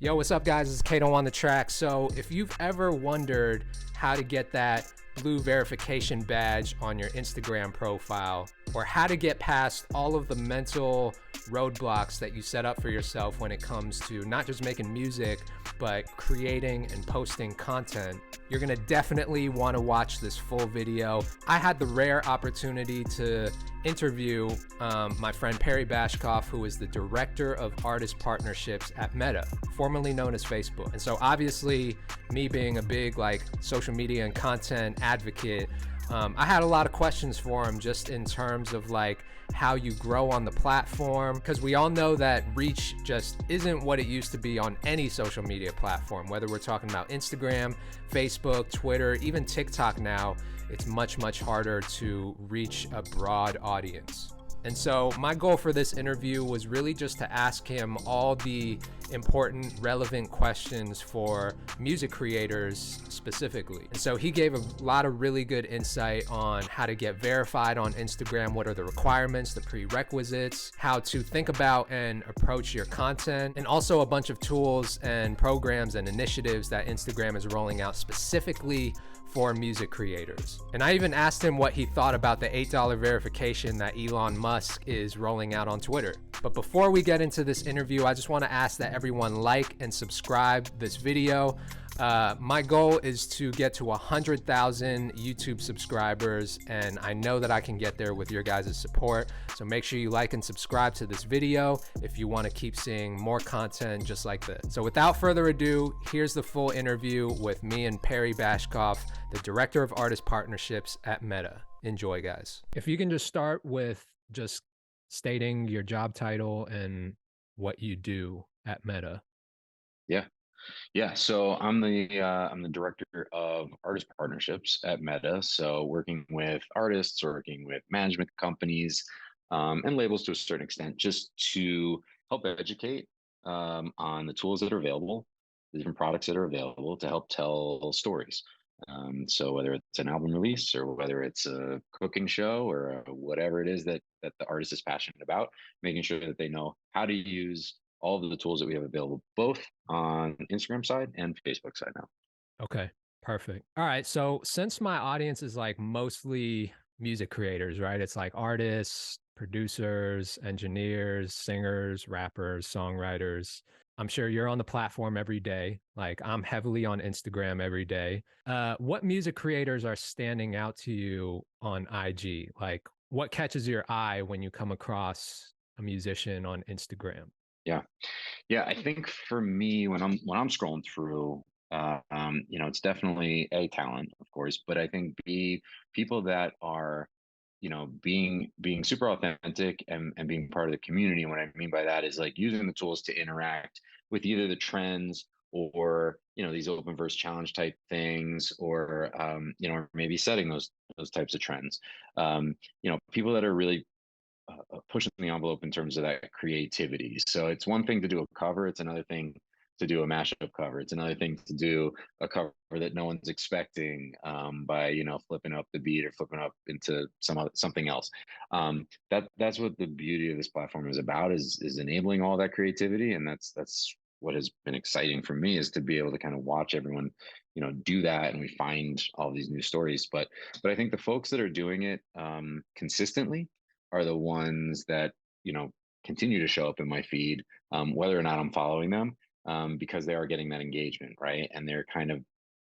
Yo, what's up, guys? It's Kato on the track. So, if you've ever wondered how to get that blue verification badge on your Instagram profile, or how to get past all of the mental roadblocks that you set up for yourself when it comes to not just making music, but creating and posting content, you're gonna definitely want to watch this full video. I had the rare opportunity to interview my friend Perry Bashkoff, who is the director of artist partnerships at Meta, formerly known as Facebook. And so obviously, me being a big social media and content advocate, I had a lot of questions for him just in terms of how you grow on the platform, because we all know that reach just isn't what it used to be on any social media platform, whether we're talking about Instagram, Facebook, Twitter, even TikTok now. It's much harder to reach a broad audience. And so my goal for this interview was really just to ask him all the important, relevant questions for music creators specifically. And so he gave a lot of really good insight on how to get verified on Instagram, what are the requirements, the prerequisites, how to think about and approach your content, and also a bunch of tools and programs and initiatives that Instagram is rolling out specifically for music creators. And I even asked him what he thought about the $8 verification that Elon Musk is rolling out on Twitter. But before we get into this interview, I just want to ask that everyone like and subscribe this video. My goal is to get to 100,000 YouTube subscribers, and I know that I can get there with your guys' support. So make sure you like and subscribe to this video if you want to keep seeing more content just like this. So without further ado, here's the full interview with me and Perry Bashkoff, the director of artist partnerships at Meta. Enjoy, guys. If you can just start with just stating your job title and what you do at Meta. Yeah. Yeah. So I'm the director of artist partnerships at Meta. So working with artists, working with management companies, and labels to a certain extent, just to help educate on the tools that are available, the different products that are available to help tell stories. So whether it's an album release or whether it's a cooking show or whatever it is that the artist is passionate about, making sure that they know how to use all of the tools that we have available, both on Instagram side and Facebook side now. Okay, perfect. All right. So since my audience is mostly music creators, right? It's like artists, producers, engineers, singers, rappers, songwriters. I'm sure you're on the platform every day. Like I'm heavily on Instagram every day. What music creators are standing out to you on IG? Like what catches your eye when you come across a musician on Instagram? Yeah. Yeah, I think for me, when I'm scrolling through, it's definitely a talent, of course, but I think B, people that are, being super authentic and being part of the community. And what I mean by that is like using the tools to interact with either the trends or these open verse challenge type things, or or maybe setting those types of trends. People that are really pushing the envelope in terms of that creativity. So it's one thing to do a cover, it's another thing to do a mashup cover. It's another thing to do a cover that no one's expecting, by flipping up the beat or flipping up into something else. That's what the beauty of this platform is about, is enabling all that creativity, and that's what has been exciting for me, is to be able to kind of watch everyone do that, and we find all these new stories. But I think the folks that are doing it consistently are the ones that continue to show up in my feed, whether or not I'm following them, because they are getting that engagement, right? And they're kind of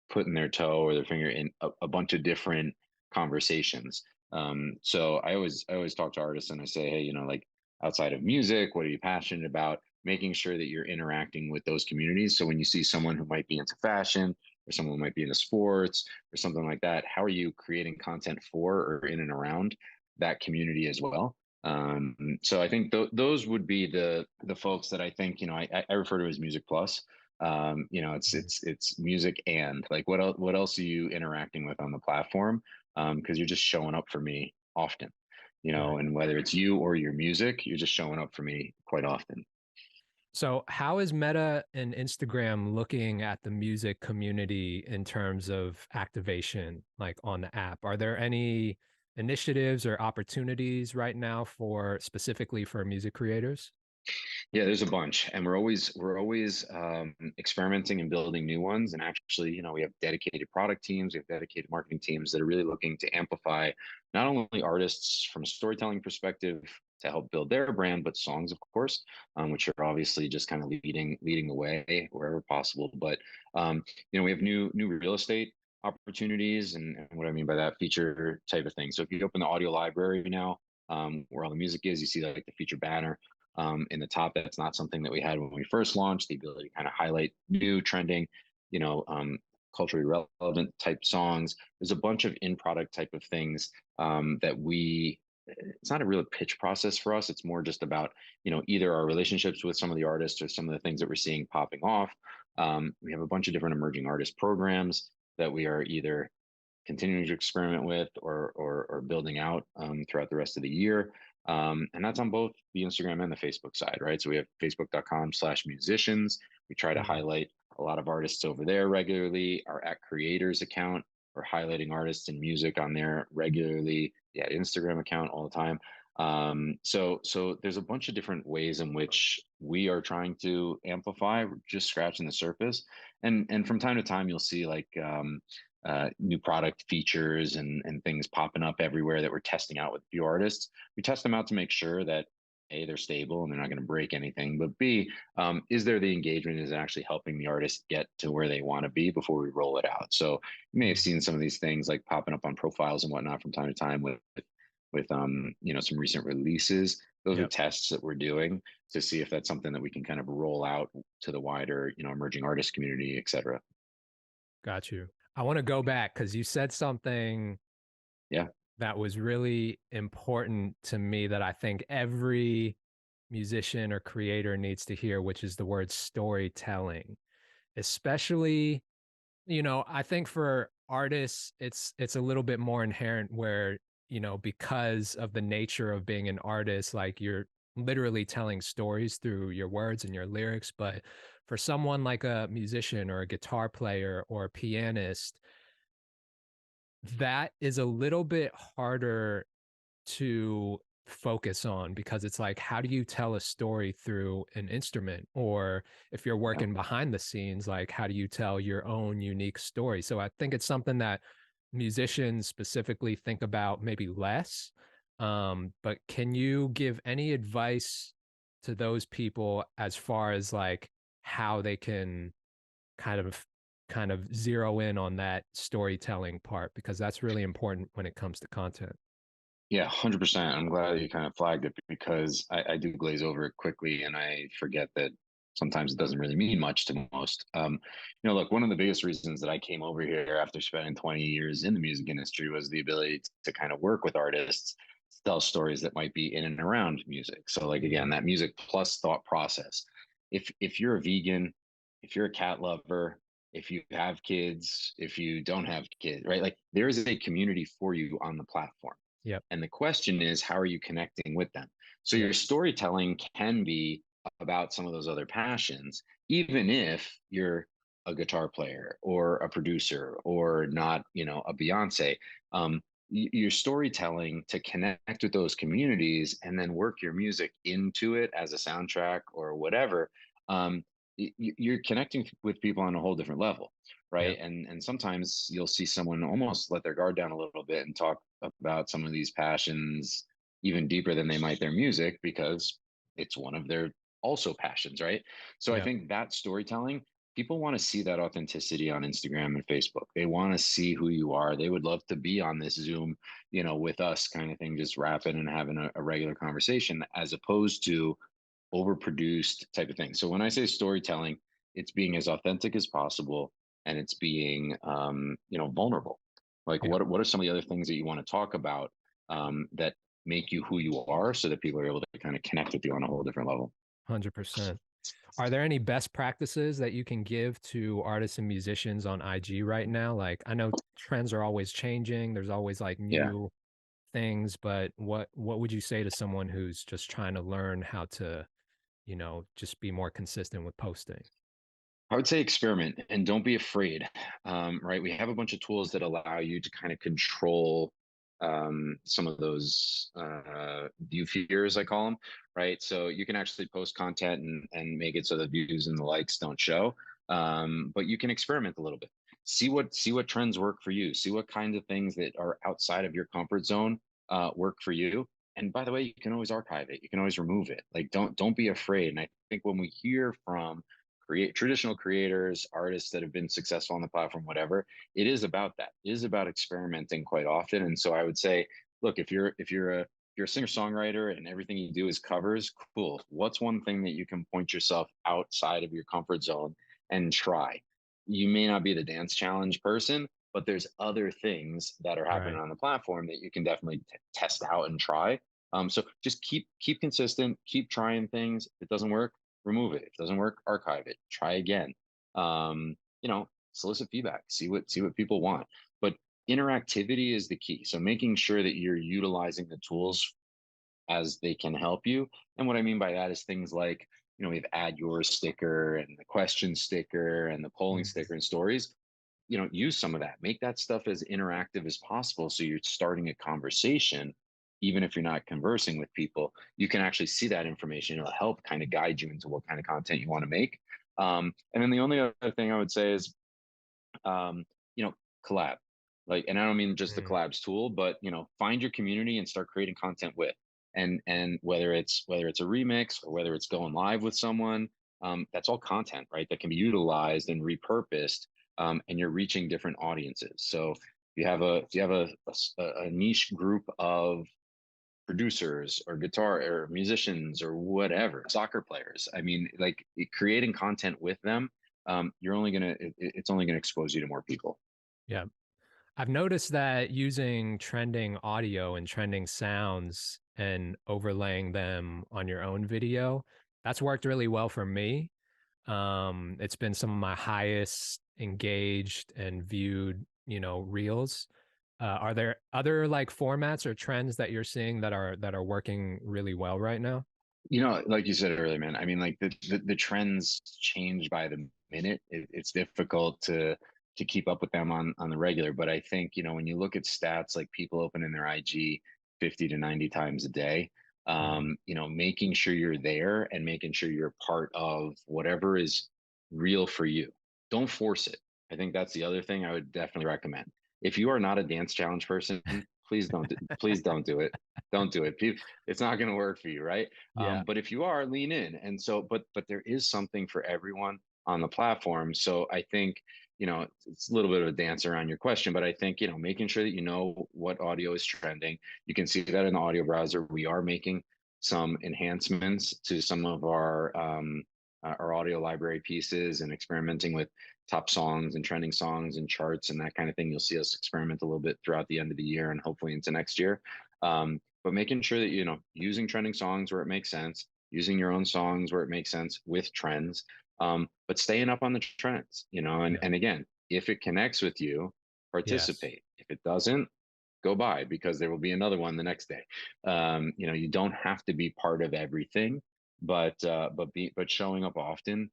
putting their toe or their finger in a bunch of different conversations. So I always talk to artists and I say, hey, outside of music, what are you passionate about? Making sure that you're interacting with those communities. So when you see someone who might be into fashion, or someone who might be into sports or something like that, how are you creating content for or in and around that community as well? So I think those would be the folks that I think I refer to as music plus. It's music, and like what else are you interacting with on the platform? Because you're just showing up for me often, Right. and whether it's you or your music, you're just showing up for me quite often. So, how is Meta and Instagram looking at the music community in terms of activation, like on the app? Are there any initiatives or opportunities right now for specifically for music creators? Yeah, there's a bunch, and we're always experimenting and building new ones. And actually, we have dedicated product teams, we have dedicated marketing teams that are really looking to amplify not only artists from a storytelling perspective to help build their brand, but songs, of course, which are obviously just kind of leading the way wherever possible. But we have new real estate opportunities, and what I mean by that, feature type of thing. So if you open the audio library now, where all the music is, you see like the feature banner in the top. That's not something that we had when we first launched. The ability to kind of highlight new trending, you know, um, culturally relevant type songs. There's a bunch of in product type of things that we. It's not a real pitch process for us. It's more just about either our relationships with some of the artists or some of the things that we're seeing popping off. We have a bunch of different emerging artist programs that we are either continuing to experiment with or building out throughout the rest of the year. And that's on both the Instagram and the Facebook side, right? So we have facebook.com/musicians. We try to Mhm. highlight a lot of artists over there regularly. Our at creators account, we're highlighting artists and music on there regularly. Yeah, Instagram account all the time. So there's a bunch of different ways in which we are trying to amplify. We're just scratching the surface, and from time to time you'll see like new product features and things popping up everywhere that we're testing out with a few artists. We test them out to make sure that A, they're stable and they're not going to break anything, but B, is there the engagement, is it actually helping the artist get to where they want to be before we roll it out. So you may have Mhm. seen some of these things like popping up on profiles and whatnot from time to time with some recent releases. Those are Yep. tests that we're doing to see if that's something that we can kind of roll out to the wider emerging artist community, et cetera. Got you. I want to go back because you said something Yeah. that was really important to me that I think every musician or creator needs to hear, which is the word storytelling. Especially, I think for artists, it's a little bit more inherent where, because of the nature of being an artist, like you're literally telling stories through your words and your lyrics. But for someone like a musician or a guitar player or a pianist, that is a little bit harder to focus on because it's like, how do you tell a story through an instrument? Or if you're Yeah. working behind the scenes, like, how do you tell your own unique story? So I think it's something that musicians specifically think about maybe less. But can you give any advice to those people as far as like how they can kind of kind of zero in on that storytelling part because that's really important when it comes to content. Yeah, 100%. I'm glad you kind of flagged it because I do glaze over it quickly and I forget that sometimes it doesn't really mean much to most. Look, one of the biggest reasons that I came over here after spending 20 years in the music industry was the ability to kind of work with artists, to tell stories that might be in and around music. So, like, again, Mhm. that music plus thought process. If you're a vegan, if you're a cat lover, if you have kids, if you don't have kids, right? Like, there is a community for you on the platform, Yep. and the question is, how are you connecting with them? So Yep. your storytelling can be about some of those other passions, even if you're a guitar player or a producer or not, a Beyonce. Your storytelling to connect with those communities and then work your music into it as a soundtrack or whatever. You're connecting with people on a whole different level, right? Yep. And sometimes you'll see someone almost let their guard down a little bit and talk about some of these passions even deeper than they might their music because it's one of their also passions, right? So I Yep. think that storytelling, people want to see that authenticity on Instagram and Facebook. They want to see who you are. They would love to be on this Zoom, with us kind of thing, just rapping and having a regular conversation as opposed to overproduced type of thing. So when I say storytelling, it's being as authentic as possible and it's being vulnerable. Like Yep. what are some of the other things that you want to talk about that make you who you are so that people are able to kind of connect with you on a whole different level? 100%. Are there any best practices that you can give to artists and musicians on IG right now? Like, I know trends are always changing. There's always like Yeah. new things, but what would you say to someone who's just trying to learn how to, just be more consistent with posting? I would say experiment and don't be afraid. Right. We have a bunch of tools that allow you to kind of control some of those view fears, I call them, right? So you can actually post content and make it so the views and the likes don't show, but you can experiment a little bit. See what trends work for you. See what kinds of things that are outside of your comfort zone work for you. And by the way, you can always archive it. You can always remove it. Like don't be afraid. And I think when we hear from traditional creators, artists that have been successful on the platform, whatever, it is about that. It is about experimenting quite often. And so I would say, look, if you're a singer songwriter and everything you do is covers, cool. What's one thing that you can point yourself outside of your comfort zone and try? You may not be the dance challenge person, but there's other things that are happening Right. on the platform that you can definitely test out and try. So just keep consistent, keep trying things. If it doesn't work, remove it. If it doesn't work, archive it. Try again. You know, solicit feedback. See what people want. But interactivity is the key. So making sure that you're utilizing the tools as they can help you. And what I mean by that is things like, we have add your sticker and the question sticker and the polling Mhm. sticker and stories. Use some of that. Make that stuff as interactive as possible. So you're starting a conversation, even if you're not conversing with people, you can actually see that information. It'll help kind of guide you into what kind of content you want to make. And then the only other thing I would say is um, collab. Like, and I don't mean just the Mm. collabs tool, but find your community and start creating content with. And whether it's a remix or whether it's going live with someone, that's all content, right? That can be utilized and repurposed, and you're reaching different audiences. So if you have a niche group of producers or guitar or musicians or whatever, soccer players, I mean, like creating content with them, it's only gonna expose you to more people. Yeah. I've noticed that using trending audio and trending sounds and overlaying them on your own video, that's worked really well for me. It's been some of my highest engaged and viewed, reels. Are there other like formats or trends that you're seeing that are working really well right now? Like you said earlier, man, I mean, like the trends change by the minute. It's difficult to keep up with them on the regular. But I think, when you look at stats, like people opening their IG 50 to 90 times a day, Mhm. making sure you're there and making sure you're part of whatever is real for you. Don't force it. I think that's the other thing I would definitely recommend. If you are not a dance challenge person, please don't do it. Don't do it. It's not going to work for you, right? Yeah. But if you are, lean in. And so, but there is something for everyone on the platform. So I think, it's a little bit of a dance around your question, but I think, making sure that you know what audio is trending. You can see that in the audio browser. We are making some enhancements to some of our audio library pieces and experimenting with top songs and trending songs and charts and that kind of thing. You'll see us experiment a little bit throughout the end of the year and hopefully into next year. But making sure that using trending songs where it makes sense, using your own songs where it makes sense with trends, but staying up on the trends, and Yeah. and again, if it connects with you, Yes. participate. If it doesn't, go by, because there will be another one the next day. You don't have to be part of everything, but showing up often,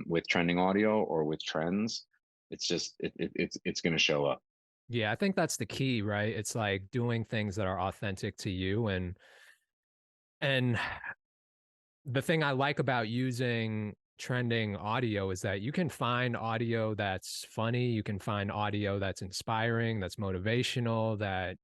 with trending audio or with trends, it's going to show up. Yeah, I think that's the key, right? It's like doing things that are authentic to you and the thing I like about using trending audio is that you can find audio that's funny, you can find audio that's inspiring, that's motivational, that,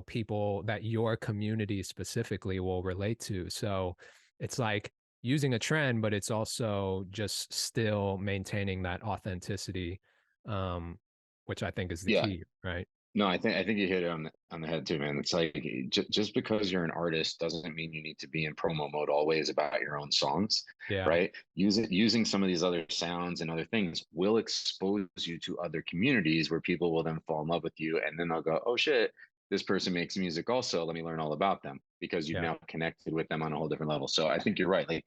people that your community specifically will relate to. So it's like using a trend, but it's also just still maintaining that authenticity, um, which I think is the Yeah. key, right? No, I think you hit it on the head too, man. It's like just because you're an artist doesn't mean you need to be in promo mode always about your own songs, Yeah. right? Using some of these other sounds and other things will expose you to other communities where people will then fall in love with you, and then they'll go, "Oh shit, this person makes music also. Let me learn all about them," because you've Yeah. now connected with them on a whole different level. So I think you're right. Like,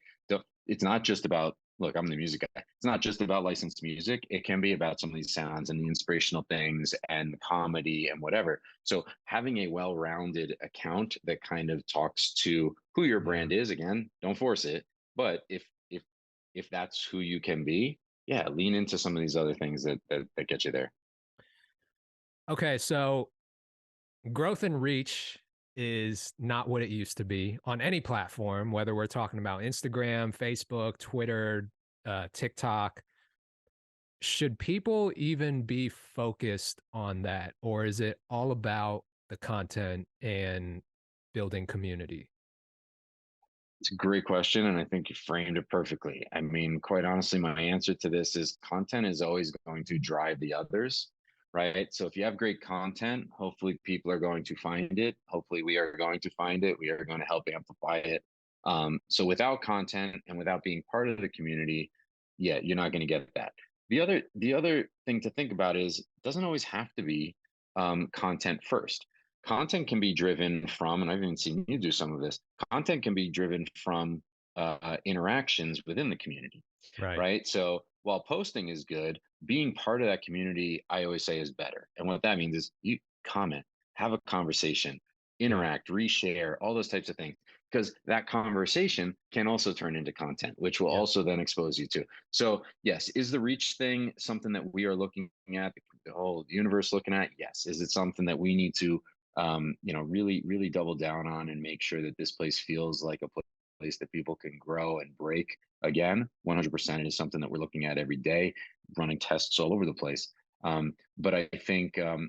it's not just about, look, I'm the music guy. It's not just about licensed music. It can be about some of these sounds and the inspirational things and the comedy and whatever. So having a well-rounded account that kind of talks to who your brand Mhm. is, again, don't force it. But if that's who you can be, yeah, lean into some of these other things that get you there. Okay, so growth and reach is not what it used to be on any platform, whether we're talking about Instagram, Facebook, Twitter, TikTok. Should people even be focused on that? Or is it all about the content and building community? It's a great question, and I think you framed it perfectly. I mean, quite honestly, my answer to this is content is always going to drive the others, right? So if you have great content, hopefully people are going to find it. Hopefully we are going to find it. We are going to help amplify it. So without content and without being part of the community, yeah, you're not going to get that. The other thing to think about is it doesn't always have to be content first. Content can be driven from, and I've even seen you do some of this, content can be driven from interactions within the community, Right. right? So while posting is good, being part of that community, I always say, is better. And what that means is you comment, have a conversation, Yeah. interact, reshare, all those types of things. Because that conversation can also turn into content, which will Yep. also then expose you to. So, yes, is the reach thing something that we are looking at, the whole universe looking at? Yes. Is it something that we need to really, really double down on and make sure that this place feels like a place that people can grow and break again? 100%. It is something that we're looking at every day, running tests all over the place. But I think, to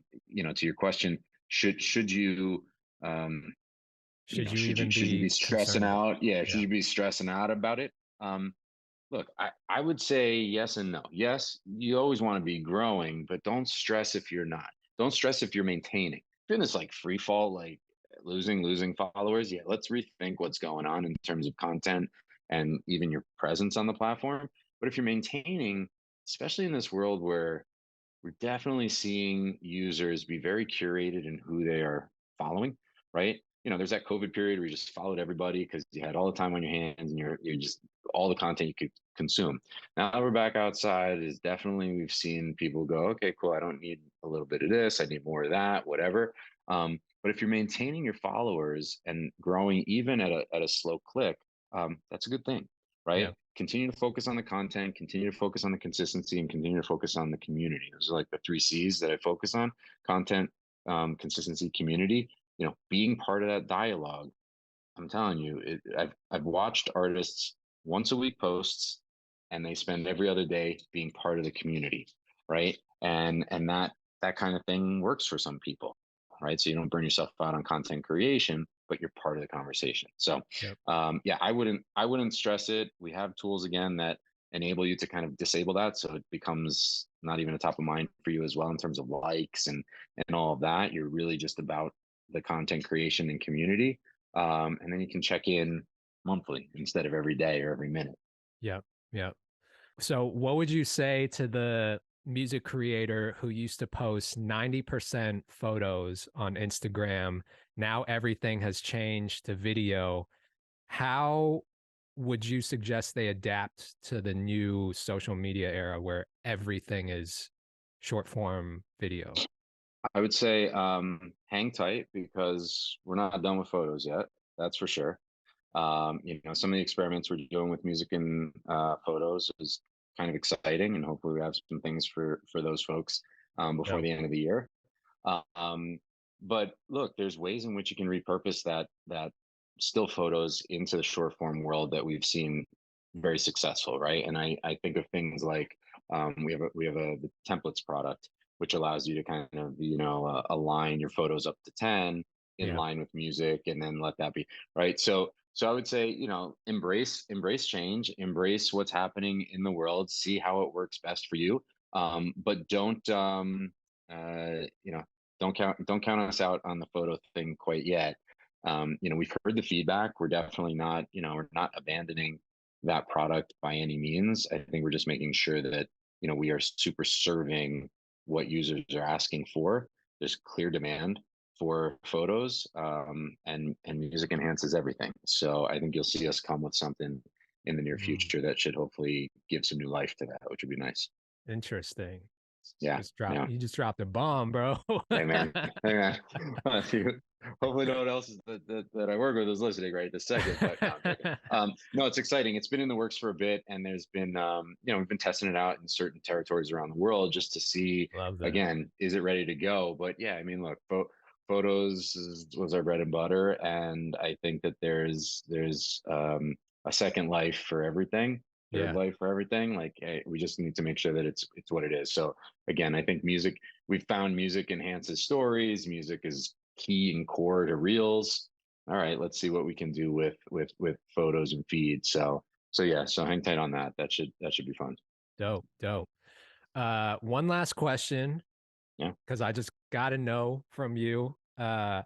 your question, should you, um, Should you should you be even be stressing concerned about out? Yeah, it? should Yeah. you be stressing out about it? Look, I would say yes and no. Yes, you always want to be growing, but don't stress if you're not. Don't stress if you're maintaining. If you're in this like free fall, like losing followers, yeah, let's rethink what's going on in terms of content and even your presence on the platform. But if you're maintaining, especially in this world where we're definitely seeing users be very curated in who they are following, right? There's that COVID period where you just followed everybody because you had all the time on your hands and you're just all the content you could consume. Now that we're back outside, is definitely we've seen people go, okay, cool. I don't need a little bit of this. I need more of that, whatever. But if you're maintaining your followers and growing even at a slow click, that's a good thing, Yeah. right? Continue to focus on the content, continue to focus on the consistency, and continue to focus on the community. Those are like the 3 C's that I focus on: content, consistency, community. Being part of that dialogue. I'm telling you, I've watched artists once a week posts, and they spend every other day being part of the community, right? And that kind of thing works for some people, right? So you don't burn yourself out on content creation, but you're part of the conversation. So, Yep. yeah, I wouldn't stress it. We have tools again that enable you to kind of disable that, so it becomes not even a top of mind for you as well in terms of likes and all of that. You're really just about the content creation and community, and then you can check in monthly instead of every day or every minute. Yep. Yep. So, what would you say to the music creator who used to post 90% photos on Instagram? Now everything has changed to video. How would you suggest they adapt to the new social media era where everything is short form video? I would say hang tight because we're not done with photos yet. That's for sure. Some of the experiments we're doing with music and photos is kind of exciting, and hopefully we have some things for those folks before Yep. the end of the year. Um, but look, there's ways in which you can repurpose that still photos into the short form world that we've seen very successful, right? And I think of things like we have a the templates product, which allows you to kind of align your photos up to 10 in Yeah. line with music, and then let that be right. So I would say, embrace change, embrace what's happening in the world, see how it works best for you. But uh, you know, don't count us out on the photo thing quite yet. We've heard the feedback. We're definitely not, we're not abandoning that product by any means. I think we're just making sure that, we are super serving what users are asking for. There's clear demand for photos, and music enhances everything. So I think you'll see us come with something in the near Mm, future that should hopefully give some new life to that, which would be nice. interesting. Yeah, Just drop yeah. you just dropped a bomb, bro. Hey man, hey man. Hopefully, no one else that I work with is listening right this second. But no, I'm joking. No, it's exciting. It's been in the works for a bit, and there's been, we've been testing it out in certain territories around the world just to see, Love that. again, is it ready to go? But yeah, I mean, look, was our bread and butter, and I think that there's a second life for everything, third Yeah. life for everything. Like, we just need to make sure that it's what it is. So again, I think music. We've found music enhances stories. Music is key and core to reels. All right, let's see what we can do with photos and feeds. So yeah, so hang tight on that. That should be fun. Dope. Dope. One last question, Yeah. because I just got to know from you. How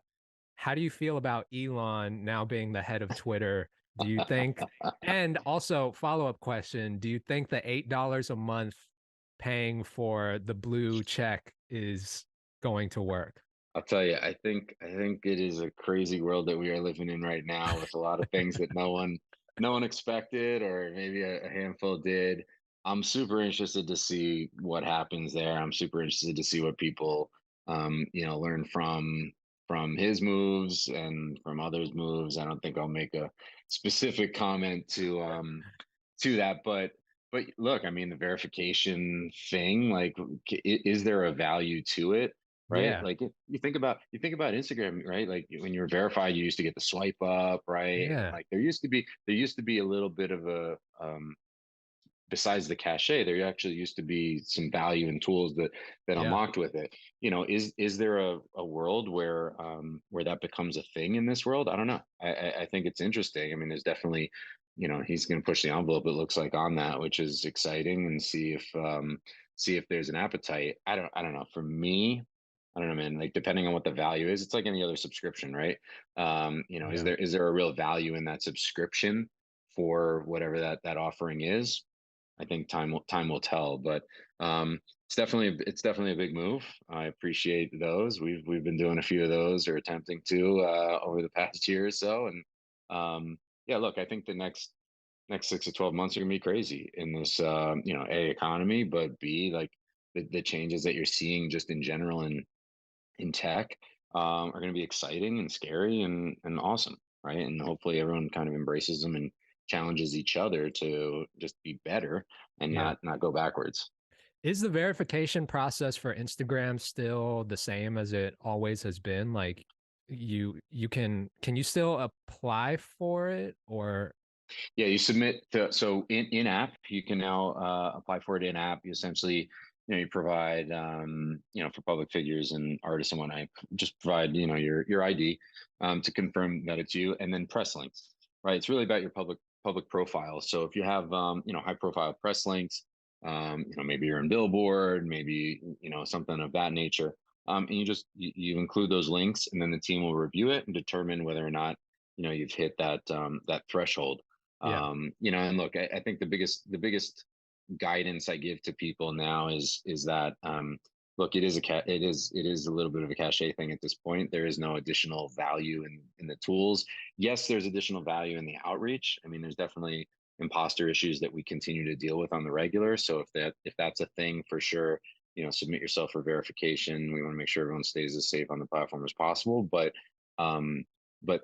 do you feel about Elon now being the head of Twitter? Do you think, and also follow-up question, do you think the $8 a month paying for the blue check is going to work? I'll tell you, I think it is a crazy world that we are living in right now, with a lot of things that no one expected, or maybe a handful did. I'm super interested to see what happens there. I'm super interested to see what people learn from his moves and from others' moves. I don't think I'll make a specific comment to that, but look, I mean, the verification thing, like, is there a value to it? Right? Yeah. Like, if you think about Instagram, right? Like, when you were verified, you used to get the swipe up, right? And Yeah. like, there used to be a little bit of a, besides the cachet, there actually used to be some value and tools that Yeah. unlocked with it. Is there a world where that becomes a thing in this world? I don't know. I think it's interesting. I mean, there's definitely, he's going to push the envelope, it looks like, on that, which is exciting, and see if there's an appetite. I don't know. For me, I don't know, man. Like, depending on what the value is, it's like any other subscription, right? Is Yeah. there a real value in that subscription for whatever that offering is? I think time will tell, but it's definitely a big move. I appreciate those. We've been doing a few of those, or attempting to, over the past year or so, and yeah, look, I think the next 6 to 12 months are gonna be crazy in this, A, economy, but B, like, the changes that you're seeing just in general in tech, are going to be exciting and scary and awesome, right? And hopefully everyone kind of embraces them and challenges each other to just be better, and Yeah. not go backwards. Is the verification process for Instagram still the same as it always has been? Like, you can you still apply for it, or Yeah, you submit to, so in app, you can now, apply for it in app. You essentially, you provide, for public figures and artists and whatnot, just provide, your ID, to confirm that it's you, and then press links, right? It's really about your public profile. So if you have, high profile press links, maybe you're in Billboard, maybe, something of that nature, and you include those links, and then the team will review it and determine whether or not, you've hit that threshold. yeah, And look, I think the biggest guidance I give to people now is that, look, it is a little bit of a cachet thing at this point. There is no additional value in the tools. Yes, there's additional value in the outreach. I mean, there's definitely imposter issues that we continue to deal with on the regular. So if that's a thing, for sure, submit yourself for verification. We want to make sure everyone stays as safe on the platform as possible. Um, but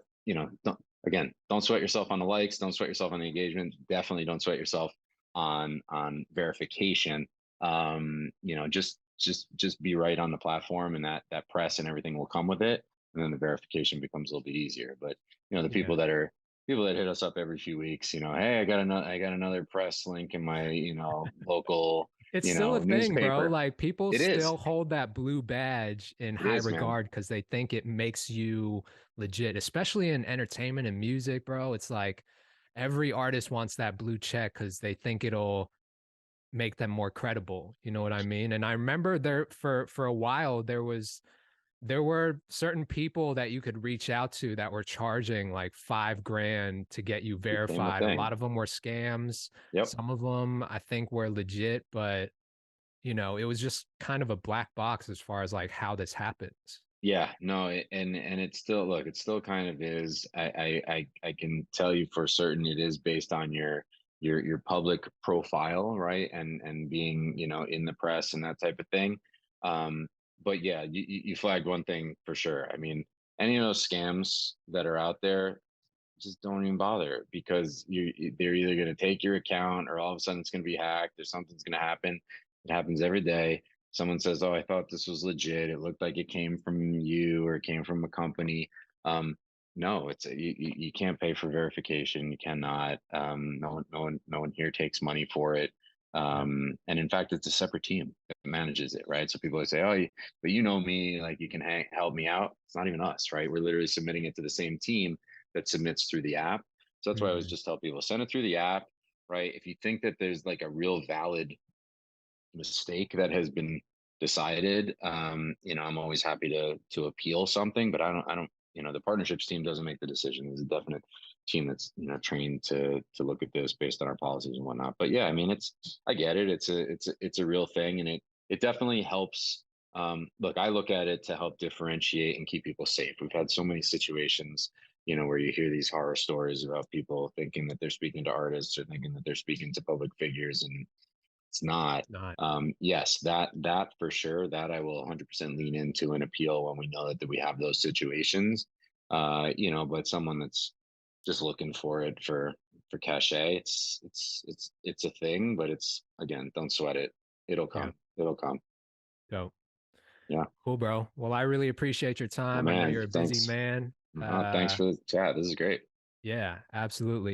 don't sweat yourself on the likes. Don't sweat yourself on the engagement. Definitely don't sweat yourself on verification. Just be right on the platform, and that press and everything will come with it, and then the verification becomes a little bit easier. But the yeah. people that hit us up every few weeks, hey, I got another press link in my, local, It's still a thing, bro. newspaper. Like, people It is. still hold that blue badge in It high is, man. regard because they think it makes you legit, especially in entertainment and music, bro. It's like every artist wants that blue check because they think it'll make them more credible. You know what I mean? And I remember there for a while there were certain people that you could reach out to that were charging like 5 grand to get you Became a verified. A thing. lot of them were scams. Yep. Some of them I think were legit, but it was just kind of a black box as far as like how this happens. Yeah, no, and it's still, look, it still kind of is. I can tell you for certain it is based on your public profile, right? And being, in the press and that type of thing. But yeah, you flagged one thing for sure. I mean, any of those scams that are out there, just don't even bother, because they're either going to take your account, or all of a sudden it's going to be hacked, or something's going to happen. It happens every day. someone says, "Oh, I thought this was legit. It looked like it came from you or it came from a company." Um, no, you can't pay for verification. You cannot. No one here takes money for it. Yep. And in fact, it's a separate team that manages it, right? So people say, "Oh, but you know me, like you can help me out." It's not even us, right? We're literally submitting it to the same team that submits through the app. So that's why I always Mm, just tell people send it through the app, right? If you think that there's like a real valid mistake that has been decided, I'm always happy to appeal something, but I don't, the partnerships team doesn't make the decision. There's a definite team that's trained to look at this based on our policies and whatnot. But yeah, I mean, I get it. It's a real thing, and it definitely helps. Look, I look at it to help differentiate and keep people safe. We've had so many situations, where you hear these horror stories about people thinking that they're speaking to artists or thinking that they're speaking to public figures, and it's not. not. Yes, that for sure, that I will 100% lean into an appeal when we know that we have those situations. But someone that's just looking for it for cachet, it's a thing, but it's, again, don't sweat it. It'll Yep. come. It'll come. Dope. Yeah. Cool, bro. Well, I really appreciate your Oh time. I know man, you're a busy thanks. man. Thanks for the chat. This is great. Yeah, absolutely.